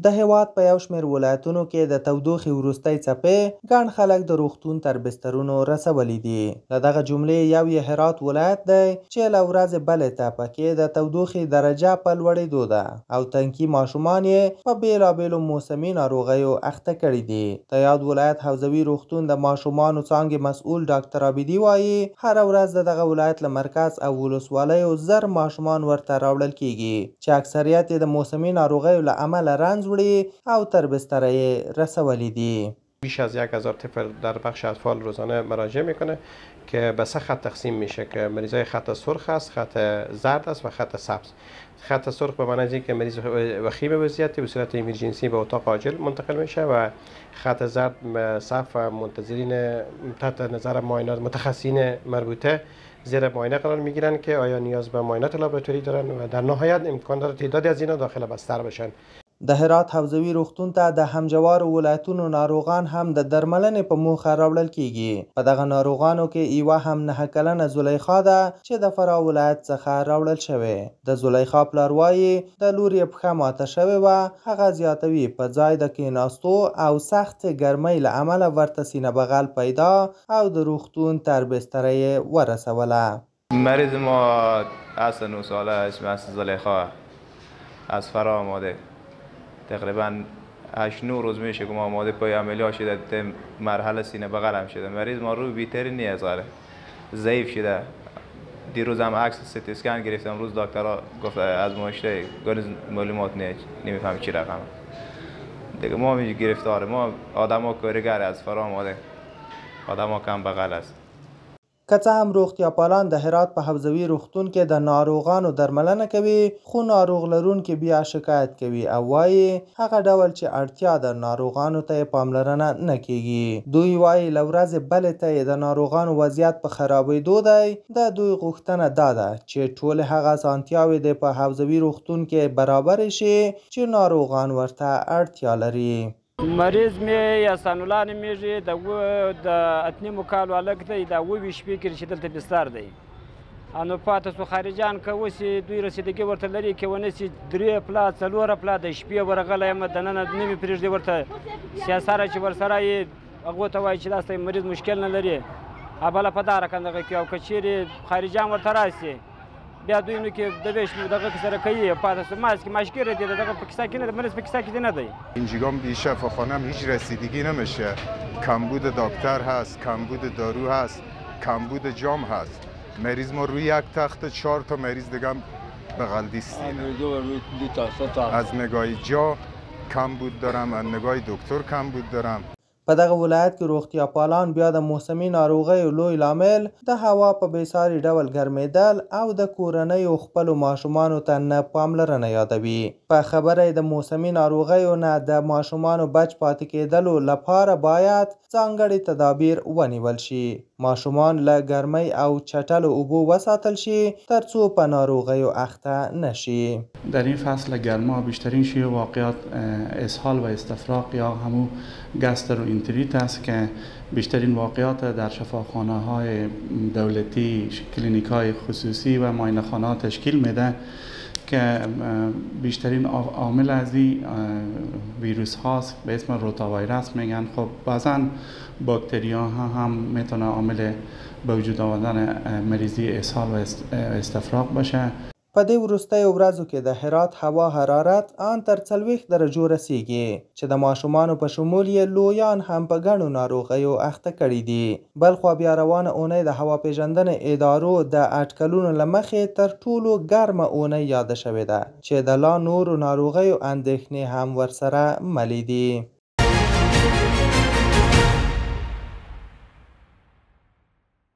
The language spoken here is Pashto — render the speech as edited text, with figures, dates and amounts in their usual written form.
د هیواد په یو شمېر ولایتونو کې د تودوخې وروستۍ څپې ګڼ خلک د روغتون تر بسترونو رسولي دي. له دغه جملې یو یې هرات ولایت دی چې له ورځې بلې ته پکې د تودوخې درجه په لوړېدو ده او تنکي ماشومان یې په بېلابېلو موسمي ناروغیو اخته کړي دي. د یاد ولایت حوزوي روغتون د ماشومانو څانګې مسؤل ډاکټر عابدي وایي هره ورځ د دغه ولایت له مرکز او ولسوالیو زر ماشومان ورته راوړل کېږي چې اکثریت یې د موسمي ناروغیو له امله رنځ وړي او تر بستره یې رسولی دی. بیش از 1000 طفل در بخش اطفال روزانه مراجعه میکنه که به 3 خط تقسیم میشه که مریضای خط سرخ است، خط زرد است و خط سبز. خط سرخ به معنی اینکه مریض وخیم وضعیت به صورت ایمرجنسی به اتاق عاجل منتقل میشه و خط زرد صف منتظرین تحت نظر معاینات متخصصین مربوطه زیر معاینه قرار میگیرن که آیا نیاز به معاینات لابراتوری دارن و در نهایت امکان داره تعدادی از اینا داخل بستر بشن. د هرات حوزوي روغتون ته د همجوارو ولایتونو ناروغان هم د درملنې په موخه راوړل کیږي. په دغه ناروغانو کې یوه هم 9 کلنه زلیخا ده چې د فراه ولایت څخه راوړل شوې. د زلیخا پلار وایي د لور یې پښه ماته شوې وه. هغه زیاتوي په ځای د کېناستو او سخت ګرمۍ له امله ورته سینه بغل پیدا او د روغتون تر بستره یې ورسوله. مریض ما از 9 ساله اسمش زلیخا از فراه آمده. تقریبا 8-9 روز میشه که ما آماده پای عملیات شده، مرحله سینه بغل هم شده. مریض ما روی بیتری نیست، ضعیف شده. دیروز هم عکس سی تی اسکن گرفتم، روز دکترها گفت آزمایشته گاز معلومات نمیفهم چی رقم. دیگه ما می گرفتار، ما آدما کارگر از فراه آمده، آدما کم بغل است. که څه هم روغتیاپالان د هرات په حوزوي روغتون کې د ناروغانو درملنه کوي خو ناروغ لرونکي بیا شکایت کوي او وایي هغه ډول چې اړتیا د ناروغانو ته پاملرنه نه کیږي. دوی وایي له ورځې بلې ته د ناروغانو وضعیت په خرابېدو دی. د دوی غوښتنه دا ده چې ټولې هغه اسانتیاوې د په حوزوي روغتون کې برابر شي چې ناروغان ورته اړتیا لري. مریض می احسان الله نومیږي، د اتنیمو کالو هلک دی، د 28 شپې کې چې دلته بستر دی. نو پاته سو خارجان که اوسې دوی رسیدګي ورته لري که ونه سي 3 پلا 4 پلا د شپې ورغلی یم دننه نه مې پرېږدي ورته سیاساره چې ورسره یې هغو ته وایي چې داسې مریض مشکل نه لري بله په دا رقم دغه کوي او که چیرې خارجان ورته راسي بیا دوی نو کې د ویش دغه سره کوي پاته سو ماسک مشکل دی دغه په کیسه کې نه مریض په کیسه کې نه دی. اینجا بی شفاخانه هم هیچ رسیدگی نمیشه. کمبود دکتر هست، کمبود دارو هست، کمبود جام هست. مریض ما روی یک تخت 4 تا مریض دیگه هم بغل دیستینه. از نگاه جا کمبود دارم، از نگاه دکتر کمبود دارم. په دغه ولایت کې روغتیاپالان بیا د موسمي ناروغیو لوی لامل د هوا په بېساري ډول ګرمېدل او د کورنیو خپلو ماشومانو ته نه پاملرنه یادوي. په خبره یې د موسمي ناروغیو نه د ماشومانو بچ پاتې کېدلو لپاره باید ځانګړي تدابیر ونیول شي. ماشومان له ګرمۍ او چټلو اوبو وساتل شي ترڅو په ناروغیو اخته نشي. در این فصل گرما بیشترین شیوع واقعات اسهال و استفراغ یا همون گاستروانتریت است که بیشترین واقعات در شفاخانه های دولتی، کلینیک های خصوصی و معاینه خانه تشکیل میده که بیشترین عامل از این ویروس هاست به اسم روتا ویروس میگن. خب بعضا باکتری ها هم میتونه عامل به وجود آوردن مریضی اسهال و استفراغ باشه. په دې وروستیو ورځو کې د هرات هوا حرارت ان تر 40 درجو رسیږي چې د ماشومانو په شمول یې لویان هم په ګڼو ناروغیو اخته کړي دي. بلخوا بیا روانه اونۍ د هوا پیژندنې ادارو د اټکلونو له مخې تر ټولو ګرمه اونۍ یاده شوې ده چې د لا نورو ناروغیو اندېښنې هم ورسره ملې دي.